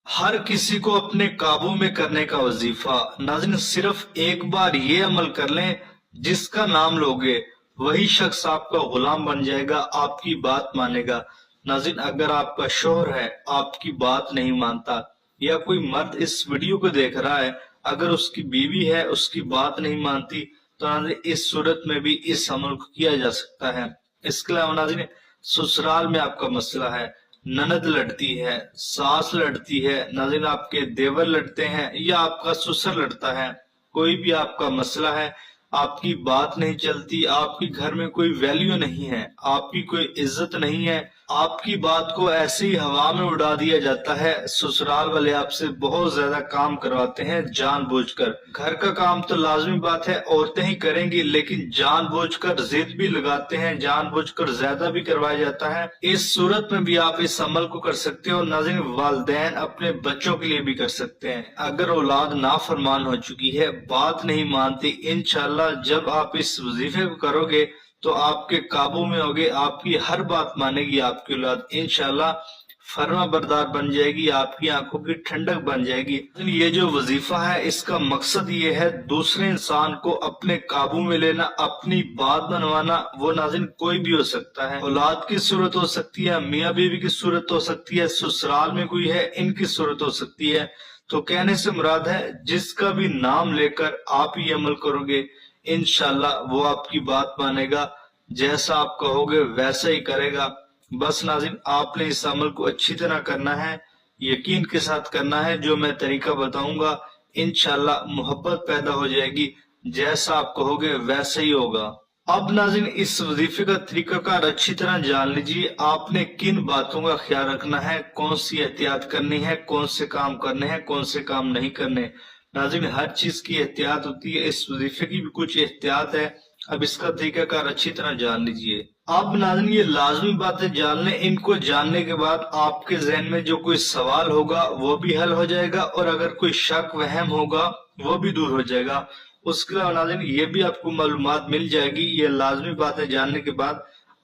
ہر کسی کو اپنے قابو میں کرنے کا وظیفہ ناظرین صرف ایک بار یہ عمل کر لیں، جس کا نام لوگے وہی شخص آپ کا غلام بن جائے گا، آپ کی بات مانے گا۔ ناظرین اگر آپ کا شوہر ہے آپ کی بات نہیں مانتا، یا کوئی مرد اس ویڈیو کو دیکھ رہا ہے اگر اس کی بیوی ہے اس کی بات نہیں مانتی، تو ناظرین اس صورت میں بھی اس عمل کو کیا جا سکتا ہے۔ اس کے علاوہ ناظرین سسرال میں آپ کا مسئلہ ہے، نند لڑتی ہے، ساس لڑتی ہے، ناظرین آپ کے دیور لڑتے ہیں یا آپ کا سسر لڑتا ہے، کوئی بھی آپ کا مسئلہ ہے، آپ کی بات نہیں چلتی، آپ کے گھر میں کوئی ویلیو نہیں ہے، آپ کی کوئی عزت نہیں ہے، آپ کی بات کو ایسے ہی ہوا میں اڑا دیا جاتا ہے، سسرال والے آپ سے بہت زیادہ کام کرواتے ہیں جان بوجھ کر۔ گھر کا کام تو لازمی بات ہے عورتیں ہی کریں گی، لیکن جان بوجھ کر ضد بھی لگاتے ہیں، جان بوجھ کر زیادہ بھی کروایا جاتا ہے۔ اس صورت میں بھی آپ اس عمل کو کر سکتے ہو۔ ناظرین والدین اپنے بچوں کے لیے بھی کر سکتے ہیں۔ اگر اولاد نافرمان ہو چکی ہے، بات نہیں مانتی، انشاءاللہ جب آپ اس وظیفے کو کرو گے تو آپ کے قابو میں ہوگے، آپ کی ہر بات مانے گی آپ کی اولاد، انشاءاللہ فرما بردار بن جائے گی، آپ کی آنکھوں کی ٹھنڈک بن جائے گی۔ یہ جو وظیفہ ہے اس کا مقصد یہ ہے دوسرے انسان کو اپنے قابو میں لینا، اپنی بات منوانا۔ وہ ناظرین کوئی بھی ہو سکتا ہے، اولاد کی صورت ہو سکتی ہے، میاں بیوی کی صورت ہو سکتی ہے، سسرال میں کوئی ہے ان کی صورت ہو سکتی ہے۔ تو کہنے سے مراد ہے جس کا بھی نام لے کر آپ یہ عمل کرو گے انشاءاللہ وہ آپ کی بات مانے گا، جیسا آپ کہو گے ویسا ہی کرے گا۔ بس ناظرین آپ نے اس عمل کو اچھی طرح کرنا ہے، یقین کے ساتھ کرنا ہے، جو میں طریقہ بتاؤں گا انشاءاللہ محبت پیدا ہو جائے گی، جیسا آپ کہو گے ویسا ہی ہوگا۔ اب ناظرین اس وظیفے کا طریقہ کار اچھی طرح جان لیجیے، آپ نے کن باتوں کا خیال رکھنا ہے، کون سی احتیاط کرنی ہے، کون سے کام کرنے ہیں، کون سے کام نہیں کرنے۔ ناظرین ہر چیز کی احتیاط ہوتی ہے، اس وظیفے کی بھی کچھ احتیاط ہے، اب اس کا طریقہ کار اچھی طرح جان لیجیے۔ اب ناظرین یہ لازمی باتیں جان لیں، ان کو جاننے کے بعد آپ کے ذہن میں جو کوئی سوال ہوگا وہ بھی حل ہو جائے گا، اور اگر کوئی شک وہم ہوگا وہ بھی دور ہو جائے گا۔ اس کے علاوہ ناظرین یہ بھی آپ کو معلومات مل جائے گی، یہ لازمی باتیں جاننے کے بعد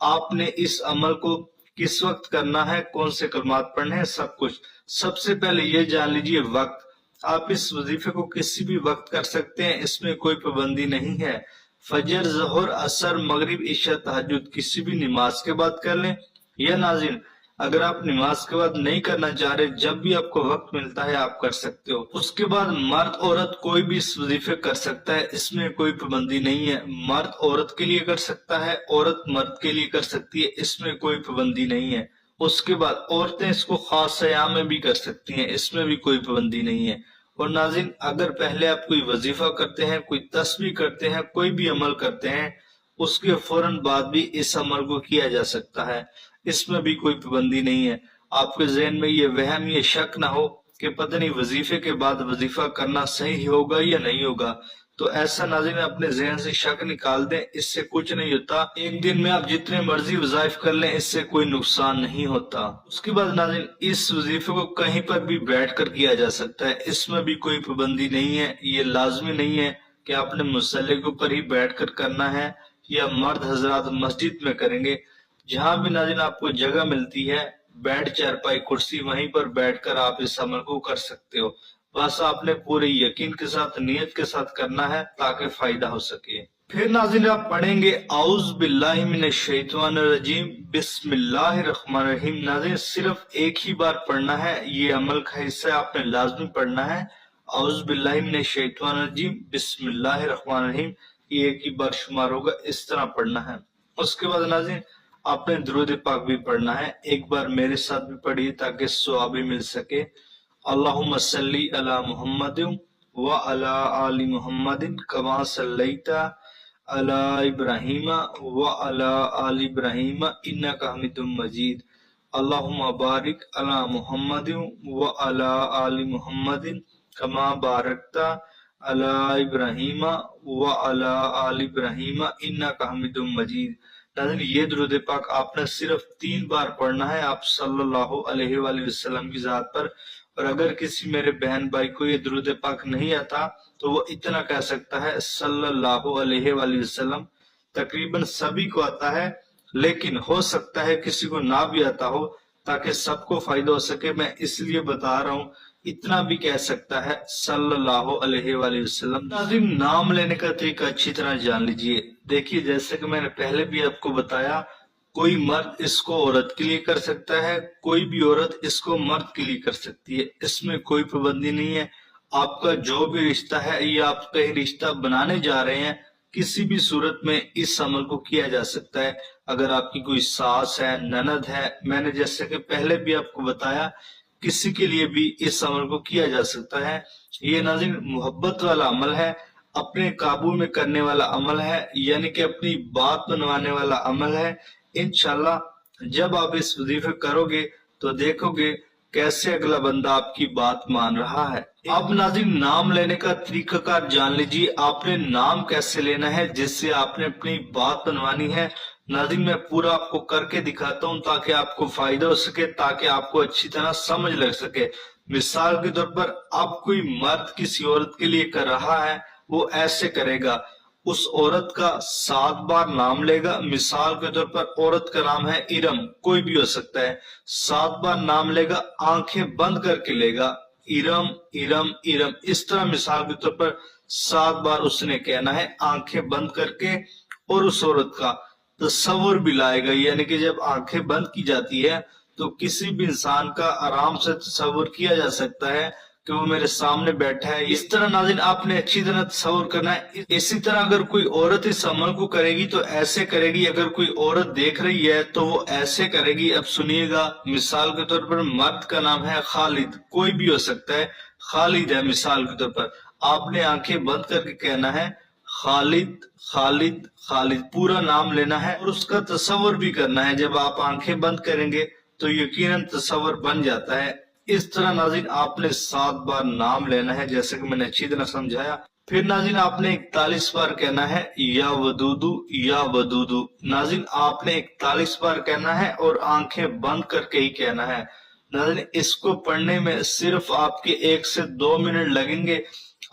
آپ نے اس عمل کو کس وقت کرنا ہے، کون سے کلمات پڑھنے ہیں، سب کچھ۔ سب سے پہلے یہ جان لیجیے وقت، آپ اس وظیفے کو کسی بھی وقت کر سکتے ہیں، اس میں کوئی پابندی نہیں ہے۔ فجر، ظہر، عصر، مغرب، عشاء، تہجد کسی بھی نماز کے بعد کر لیں، یا ناظرین اگر آپ نماز کے بعد نہیں کرنا چاہ رہے جب بھی آپ کو وقت ملتا ہے آپ کر سکتے ہو۔ اس کے بعد مرد عورت کوئی بھی اس وظیفے کر سکتا ہے، اس میں کوئی پابندی نہیں ہے، مرد عورت کے لیے کر سکتا ہے، عورت مرد کے لیے کر سکتی ہے، اس میں کوئی پابندی نہیں ہے۔ اس کے بعد عورتیں اس کو خاص ایام میں بھی کر سکتی ہیں، اس میں بھی کوئی پابندی نہیں ہے۔ اور ناظرین اگر پہلے آپ کوئی وظیفہ کرتے ہیں، کوئی تسبیح کرتے ہیں، کوئی بھی عمل کرتے ہیں، اس کے فوراً بعد بھی اس عمل کو کیا جا سکتا ہے، اس میں بھی کوئی پابندی نہیں ہے۔ آپ کے ذہن میں یہ وہم یہ شک نہ ہو کہ پتہ نہیں وظیفے کے بعد وظیفہ کرنا صحیح ہوگا یا نہیں ہوگا، تو ایسا ناظرین اپنے ذہن سے شک نکال دیں، اس سے کچھ نہیں ہوتا۔ ایک دن میں آپ جتنے مرضی وظائف کر لیں اس سے کوئی نقصان نہیں ہوتا۔ اس کے بعد ناظرین اس وظیفے کو کہیں پر بھی بیٹھ کر کیا جا سکتا ہے، اس میں بھی کوئی پابندی نہیں ہے، یہ لازمی نہیں ہے کہ آپ نے مصلی کے اوپر ہی بیٹھ کر کرنا ہے یا مرد حضرات مسجد میں کریں گے۔ جہاں بھی ناظرین آپ کو جگہ ملتی ہے بیٹھ چارپائی کرسی وہیں پر بیٹھ کر آپ اس عمل کو کر سکتے ہو، بس آپ نے پورے یقین کے ساتھ نیت کے ساتھ کرنا ہے تاکہ فائدہ ہو سکے۔ پھر ناظرین آپ پڑھیں گے اعوذ باللہ من الشیطان الرجیم بسم اللہ الرحمن الرحیم۔ ناظرین صرف ایک ہی بار پڑھنا ہے، یہ عمل کا حصہ آپ نے لازمی پڑھنا ہے۔ اعوذ باللہ من الشیطان الرجیم بسم اللہ الرحمن الرحیم، یہ ایک ہی بار شمار ہوگا، اس طرح پڑھنا ہے۔ اس کے بعد ناظرین آپ نے درود پاک بھی پڑھنا ہے، ایک بار میرے ساتھ بھی پڑھیے تاکہ ثواب بھی مل سکے۔ اللہم صلی علی محمد وعلی آل محمد کما صلیت علی ابراہیم وعلی آل ابراہیم انک حمید مجید۔ اللہم بارک علی محمد وعلی آل محمد کما بارکت علی ابراہیم وعلی آل ابراہیم انک حمید مجید۔ ناظرین یہ درود پاک آپ نے صرف 3 بار پڑھنا ہے آپ صلی اللہ علیہ وآلہ وسلم کی ذات پر، اور اگر کسی میرے بہن بھائی کو یہ درود پاک نہیں آتا تو وہ اتنا کہہ سکتا ہے صلی اللہ علیہ وآلہ وسلم۔ تقریباً سبھی کو آتا ہے، لیکن ہو سکتا ہے کسی کو نہ بھی آتا ہو، تاکہ سب کو فائدہ ہو سکے، میں اس لیے بتا رہا ہوں، اتنا بھی کہہ سکتا ہے صلی اللہ علیہ وآلہ وسلم۔ ناظرین، نام لینے کا طریقہ اچھی طرح جان لیجئے۔ دیکھیے، جیسے کہ میں نے پہلے بھی آپ کو بتایا، کوئی مرد اس کو عورت کے لیے کر سکتا ہے، کوئی بھی عورت اس کو مرد کے لیے کر سکتی ہے، اس میں کوئی پابندی نہیں ہے۔ آپ کا جو بھی رشتہ ہے یا آپ کہیں رشتہ بنانے جا رہے ہیں، کسی بھی صورت میں اس عمل کو کیا جا سکتا ہے۔ اگر آپ کی کوئی ساس ہے، نند ہے، میں نے جیسے کہ پہلے بھی آپ کو بتایا، کسی کے لیے بھی اس عمل کو کیا جا سکتا ہے۔ یہ ناظرین محبت والا عمل ہے، اپنے قابو میں کرنے والا عمل ہے، یعنی کہ اپنی بات منوانے والا عمل ہے۔ انشاءاللہ جب آپ اس وظیفے کرو گے تو دیکھو گے کیسے اگلا بندہ آپ کی بات مان رہا ہے۔ اب ناظرین، نام لینے کا طریقہ کار جان لیجیے، آپ نے نام کیسے لینا ہے جس سے آپ نے اپنی بات بنوانی ہے۔ ناظرین، میں پورا آپ کو کر کے دکھاتا ہوں تاکہ آپ کو فائدہ ہو سکے، تاکہ آپ کو اچھی طرح سمجھ لگ سکے۔ مثال کے طور پر اب کوئی مرد کسی عورت کے لیے کر رہا ہے، وہ ایسے کرے گا، اس عورت کا 7 بار نام لے گا۔ مثال کے طور پر عورت کا نام ہے ارم، کوئی بھی ہو سکتا ہے، 7 بار نام لے گا، آنکھیں بند کر کے لے گا، ارم ارم ارم، اس طرح مثال کے طور پر 7 بار اس نے کہنا ہے آنکھیں بند کر کے، اور اس عورت کا تصور بھی لائے گا، یعنی کہ جب آنکھیں بند کی جاتی ہے تو کسی بھی انسان کا آرام سے تصور کیا جا سکتا ہے کہ وہ میرے سامنے بیٹھا ہے۔ اس طرح ناظرین آپ نے اچھی طرح تصور کرنا ہے۔ اسی طرح اگر کوئی عورت اس عمل کو کرے گی تو ایسے کرے گی، اگر کوئی عورت دیکھ رہی ہے تو وہ ایسے کرے گی۔ اب سنیے گا، مثال کے طور پر مرد کا نام ہے خالد، کوئی بھی ہو سکتا ہے، خالد ہے مثال کے طور پر، آپ نے آنکھیں بند کر کے کہنا ہے خالد خالد خالد، پورا نام لینا ہے اور اس کا تصور بھی کرنا ہے۔ جب آپ آنکھیں بند کریں گے تو یقیناً تصور بن جاتا ہے۔ اس طرح ناظرین آپ نے 7 بار نام لینا ہے، جیسے کہ میں نے اچھی طرح سمجھایا۔ پھر ناظرین آپ نے 41 بار کہنا ہے یا ودودو یا ودودو، ناظرین آپ نے 41 بار کہنا ہے اور آنکھیں بند کر کے ہی کہنا ہے۔ ناظرین اس کو پڑھنے میں صرف آپ کے 1 سے 2 منٹ لگیں گے،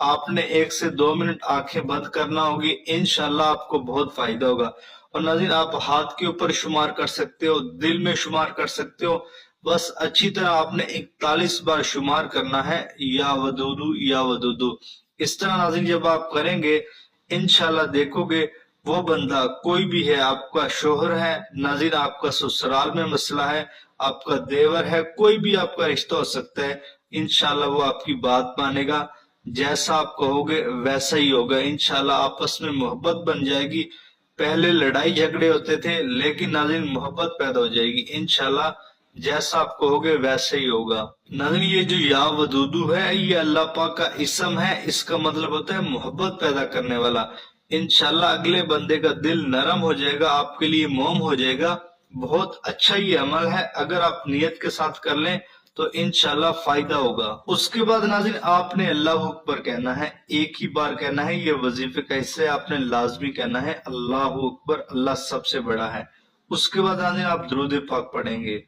آپ نے 1 سے 2 منٹ آنکھیں بند کرنا ہوگی، انشاءاللہ آپ کو بہت فائدہ ہوگا۔ اور ناظرین آپ ہاتھ کے اوپر شمار کر سکتے ہو، دل میں شمار کر سکتے ہو، بس اچھی طرح آپ نے 41 بار شمار کرنا ہے یا ودودو یا ودودو۔ اس طرح ناظرین جب آپ کریں گے انشاءاللہ دیکھو گے وہ بندہ کوئی بھی ہے، آپ کا شوہر ہے، ناظرین آپ کا سسرال میں مسئلہ ہے، آپ کا دیور ہے، کوئی بھی آپ کا رشتہ ہو سکتا ہے، انشاءاللہ وہ آپ کی بات مانے گا، جیسا آپ کہو گے ویسا ہی ہوگا۔ انشاءاللہ آپس میں محبت بن جائے گی، پہلے لڑائی جھگڑے ہوتے تھے لیکن ناظرین محبت پیدا ہو جائے گی، انشاءاللہ جیسا آپ کہو گے ویسے ہی ہوگا۔ ناظرین یہ جو یا ودودو ہے یہ اللہ پاک کا اسم ہے، اس کا مطلب ہوتا ہے محبت پیدا کرنے والا۔ انشاءاللہ اگلے بندے کا دل نرم ہو جائے گا، آپ کے لیے موم ہو جائے گا۔ بہت اچھا یہ عمل ہے، اگر آپ نیت کے ساتھ کر لیں تو انشاءاللہ فائدہ ہوگا۔ اس کے بعد ناظرین آپ نے اللہ اکبر کہنا ہے، ایک ہی بار کہنا ہے، یہ وظیفے کا حصہ ہے، آپ نے لازمی کہنا ہے اللہ اکبر، اللہ سب سے بڑا ہے۔ اس کے بعد ناظرین آپ درود پاک پڑھیں گے۔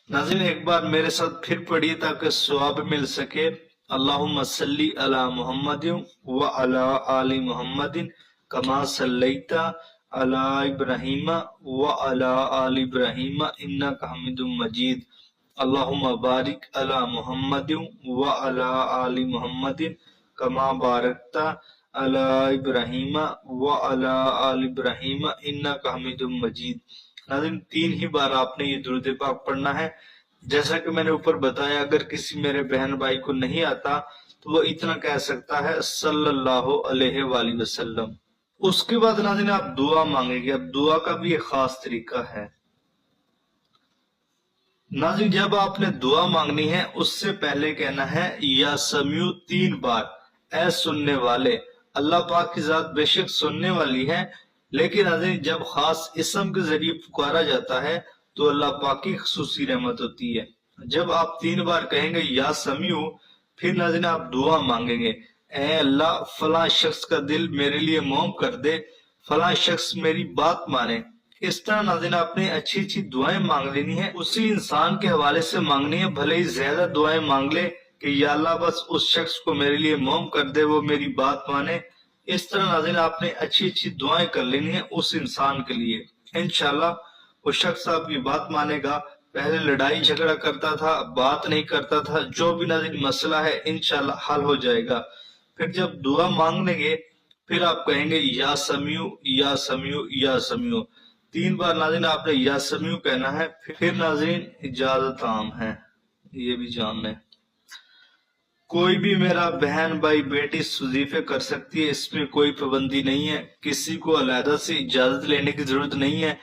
ناظرین ایک بار میرے ساتھ پھر پڑھیے تاکہ ثواب مل سکے۔ اللہم صلی علی محمد وعلی آل محمد کما صلیت علی ابراہیم وعلی آل ابراہیم انک حمید مجید۔ اللہم بارک علی محمد وعلی آل محمد کما بارکت علی ابراہیم وعلی آل ابراہیم انک حمید مجید۔ ناظرین 3 ہی بار آپ نے یہ درود پاک پڑھنا ہے۔ جیسا کہ میں نے اوپر بتایا، اگر کسی میرے بہن بھائی کو نہیں آتا تو وہ اتنا کہہ سکتا ہے صلی اللہ علیہ وآلہ وسلم۔ اس کے بعد ناظرین آپ دعا مانگیں گے۔ اب دعا کا بھی ایک خاص طریقہ ہے۔ ناظرین جب آپ نے دعا مانگنی ہے اس سے پہلے کہنا ہے یا سمیع 3 بار، اے سننے والے۔ اللہ پاک کی ذات بے شک سننے والی ہے، لیکن ناظرین جب خاص اسم کے ذریعے پکارا جاتا ہے تو اللہ پاک کی خصوصی رحمت ہوتی ہے۔ جب آپ 3 بار کہیں گے یا سمیع، پھر ناظرین آپ دعا مانگیں گے، اے اللہ فلاں شخص کا دل میرے لیے موم کر دے، فلاں شخص میری بات مانے۔ اس طرح ناظرین آپ نے اچھی اچھی دعائیں مانگ لینی ہیں، اسی انسان کے حوالے سے مانگنی ہے، بھلے ہی زیادہ دعائیں مانگ لے کہ یا اللہ بس اس شخص کو میرے لیے موم کر دے، وہ میری بات مانے، اس طرح ناظرین آپ نے اچھی اچھی دعائیں کر لینی ہیں اس انسان کے لیے، انشاءاللہ وہ شخص آپ کی بات مانے گا۔ پہلے لڑائی جھگڑا کرتا تھا، بات نہیں کرتا تھا، جو بھی ناظرین مسئلہ ہے انشاءاللہ حل ہو جائے گا۔ پھر جب دعا مانگ لیں گے پھر آپ کہیں گے یا سمیع یا سمیع یا سمیع، 3 بار ناظرین آپ نے یا سمیع کہنا ہے۔ پھر ناظرین اجازت عام ہے، یہ بھی جان لیں۔ کوئی بھی میرا بہن بھائی بیٹی وظیفے کر سکتی ہے، اس میں کوئی پابندی نہیں ہے، کسی کو علیحدہ سے اجازت لینے کی ضرورت نہیں ہے۔